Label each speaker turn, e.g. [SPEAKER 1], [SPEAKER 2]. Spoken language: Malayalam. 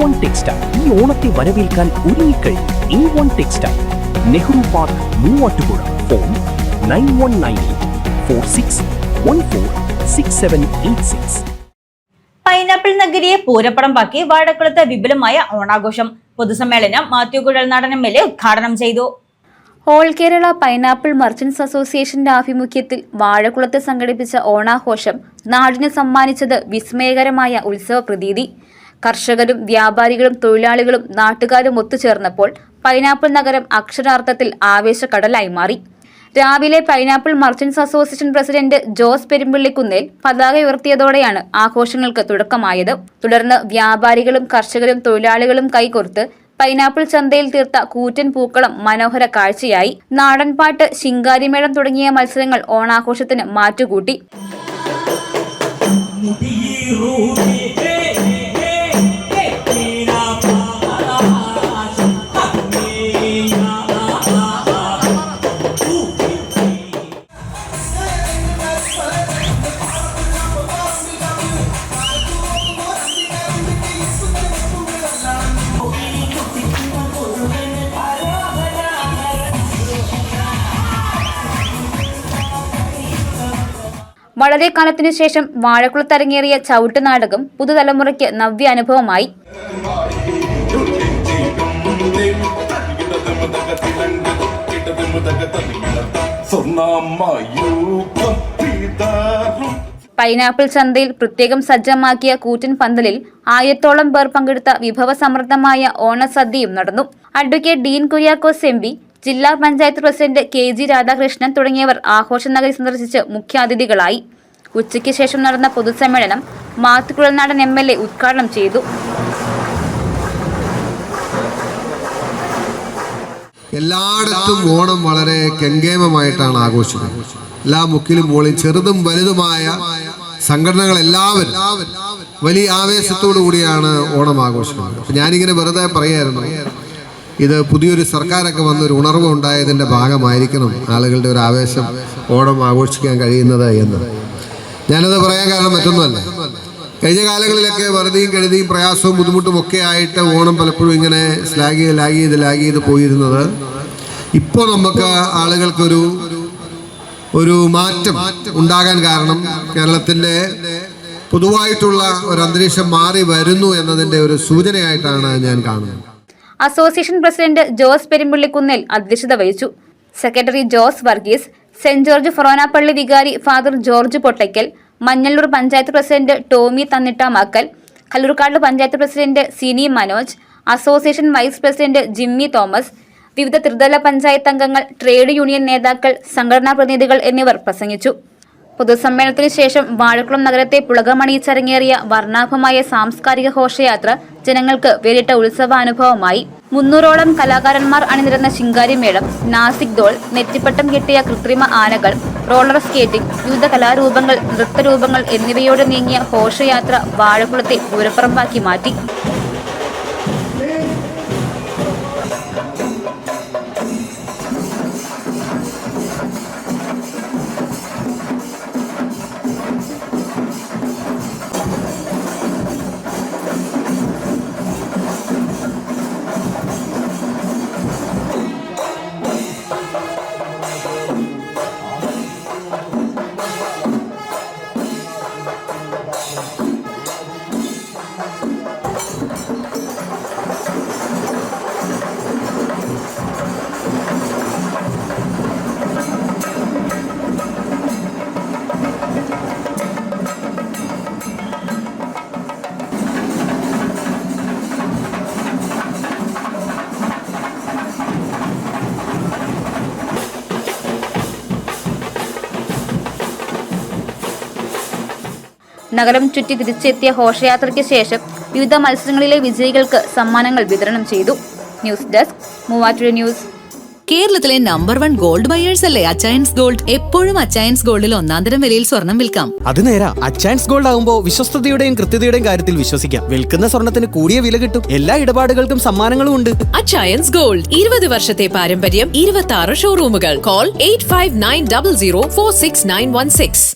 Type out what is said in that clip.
[SPEAKER 1] A1 ടെക്സ്റ്റൈൽ ഈ ഓണത്തെ വരവേൽക്കാൻ ഒരുങ്ങിക്കഴിഞ്ഞു. A1 textile, Nehru park, Muvattupuzha. Phone 919846146786.
[SPEAKER 2] Pineapple നഗരിയെ പൂരപ്പറമ്പാക്കി വാഴക്കുളത്ത് വിപുലമായ ഓണാഘോഷം. പൊതുസമ്മേളനം മാത്യു കുഴൽനാടൻ MLA ഉദ്ഘാടനം ചെയ്തു.
[SPEAKER 3] ഓൾ കേരള പൈനാപ്പിൾ മർച്ചന്റ്സ് അസോസിയേഷന്റെ ആഭിമുഖ്യത്തിൽ വാഴക്കുളത്ത് സംഘടിപ്പിച്ച ഓണാഘോഷം നാടിന് സമ്മാനിച്ചത് വിസ്മയകരമായ ഉത്സവ പ്രതീതി. കർഷകരും വ്യാപാരികളും തൊഴിലാളികളും നാട്ടുകാരും ഒത്തുചേർന്നപ്പോൾ പൈനാപ്പിൾ നഗരം അക്ഷരാർത്ഥത്തിൽ ആവേശക്കടലായി മാറി. രാവിലെ pineapple merchants association president Jose Perumpillikunnel പതാക ഉയർത്തിയതോടെയാണ് ആഘോഷങ്ങൾക്ക് തുടക്കമായത്. തുടർന്ന് വ്യാപാരികളും കർഷകരും തൊഴിലാളികളും കൈകോർത്ത് പൈനാപ്പിൾ ചന്തയിൽ തീർത്ത കൂറ്റൻ പൂക്കളം മനോഹര കാഴ്ചയായി. നാടൻപാട്ട്, ശിങ്കാരിമേളം തുടങ്ങിയ മത്സരങ്ങൾ ഓണാഘോഷത്തിന് മാറ്റുകൂട്ടി. വളരെ കാലത്തിനു ശേഷം വാഴക്കുളത്തരങ്ങേറിയ ചവിട്ട് നാടകം പുതുതലമുറയ്ക്ക് നവ്യ അനുഭവമായി. പൈനാപ്പിൾ ചന്തയിൽ പ്രത്യേകം സജ്ജമാക്കിയ കൂറ്റൻ പന്തലിൽ 1000ഓളം പേർ പങ്കെടുത്ത വിഭവസമൃദ്ധമായ ഓണസദ്യയും നടന്നു. അഡ്വക്കേറ്റ് ഡീൻ കുര്യാക്കോസ് MP, ജില്ലാ പഞ്ചായത്ത് പ്രസിഡന്റ് KG രാധാകൃഷ്ണൻ തുടങ്ങിയവർ ആഘോഷ നഗരി സന്ദർശിച്ച് മുഖ്യാതിഥികളായി. ഉച്ചയ്ക്ക് ശേഷം നടന്ന പൊതുസമ്മേളനം മാത്യു കുഴൽനാടൻ MLA ഉദ്ഘാടനം ചെയ്തു.
[SPEAKER 4] എല്ലായിടത്തും ഓണം വളരെ കെങ്കേമമായിട്ടാണ് ആഘോഷിക്കുന്നത്. എല്ലാ മുക്കിലും മോളിൽ ചെറുതും വലുതുമായ സംഘടനകളെല്ലാവരും വലിയ ആവേശത്തോടു കൂടിയാണ് ഓണം ആഘോഷിക്കുന്നത്. ഞാനിങ്ങനെ വെറുതെ പറയായിരുന്നു, ഇത് പുതിയൊരു സർക്കാരൊക്കെ വന്നൊരു ഉണർവ് ഉണ്ടായതിൻ്റെ ഭാഗമായിരിക്കണം ആളുകളുടെ ഒരു ആവേശം ഓണം ആഘോഷിക്കാൻ കഴിയുന്നത് എന്ന്. ഞാനത് പറയാൻ കാരണം മറ്റൊന്നുമല്ല, കഴിഞ്ഞ കാലങ്ങളിലൊക്കെ വെറുതെയും കെടുതിയും പ്രയാസവും ബുദ്ധിമുട്ടും ഒക്കെ ആയിട്ട് ഓണം പലപ്പോഴും ഇങ്ങനെ ലാഗ് ചെയ്ത് പോയിരുന്നത്. ഇപ്പോൾ നമുക്ക് ആളുകൾക്കൊരു മാറ്റം ഉണ്ടാകാൻ കാരണം കേരളത്തിൻ്റെ പൊതുവായിട്ടുള്ള ഒരു അന്തരീക്ഷം മാറി വരുന്നു എന്നതിൻ്റെ ഒരു സൂചനയായിട്ടാണ് ഞാൻ കാണുന്നത്.
[SPEAKER 3] അസോസിയേഷൻ പ്രസിഡന്റ് ജോസ് പെരുമ്പിള്ളിക്കുന്നേൽ അധ്യക്ഷത വഹിച്ചു. Secretary Jose Varghese, saint George ഫൊറോനാപ്പള്ളി വികാരി father George Pottaykkal, Manjalloor panchayat president Tomy Thannittamakkal, Kallurkkad panchayat president Sini Manoj, association vice president Jimmy Thomas, വിവിധ ത്രിതല പഞ്ചായത്ത് അംഗങ്ങൾ, ട്രേഡ് യൂണിയൻ നേതാക്കൾ, സംഘടനാ പ്രതിനിധികൾ എന്നിവർ പ്രസംഗിച്ചു. പൊതുസമ്മേളനത്തിന് ശേഷം വാഴക്കുളം നഗരത്തെ പുളകമണിയിച്ചരങ്ങേറിയ വർണ്ണാഭമായ സാംസ്കാരിക ഘോഷയാത്ര ജനങ്ങൾക്ക് വേറിട്ട ഉത്സവാനുഭവമായി. 300ഓളം കലാകാരന്മാർ അണിനിരന്ന ശിങ്കാരിമേളം, നാസിക് ദോൾ, നെറ്റിപ്പട്ടം കെട്ടിയ കൃത്രിമ ആനകൾ, റോളർ സ്കേറ്റിംഗ്, വിവിധ കലാരൂപങ്ങൾ, നൃത്തരൂപങ്ങൾ എന്നിവയോടെ നീങ്ങിയ ഘോഷയാത്ര വാഴക്കുളത്തെ പൂരപ്പറമ്പാക്കി മാറ്റി. നഗരം ചുറ്റി തിരിച്ചെത്തിയ ഘോഷയാത്രയ്ക്ക് ശേഷം വിവിധ മത്സരങ്ങളിലെ വിജയികൾക്ക് സമ്മാനങ്ങൾ വിതരണം ചെയ്തു. News desk, Muvattupuzha news.
[SPEAKER 5] കേരളത്തിലെ നമ്പർ 1 ഗോൾഡ് ബയേഴ്സ് അല്ലേ അച്ചയൻസ് ഗോൾഡ്. എപ്പോഴും അച്ചയൻസ് ഗോൾഡിൽ ഒന്നാന്തരം വിലയിൽ സ്വർണം വിൽക്കാം.
[SPEAKER 6] അത് നേരാ. അച്ചയൻസ് ഗോൾഡ് ആകുമ്പോൾ വിശ്വസ്തതയുടെയും കൃത്യതയുടെയും കാര്യത്തിൽ വിശ്വസിക്കാം. വിൽക്കുന്ന സ്വർണത്തിന് കൂടിയ വില കിട്ടും. എല്ലാ ഇടപാടുകൾക്കും സമ്മാനങ്ങളും ഉണ്ട്.
[SPEAKER 5] അച്ചയൻസ് ഗോൾഡ്, 20 വർഷത്തെ പാരമ്പര്യം, 26 ഷോറൂമുകൾ. കോൾ 8590046916.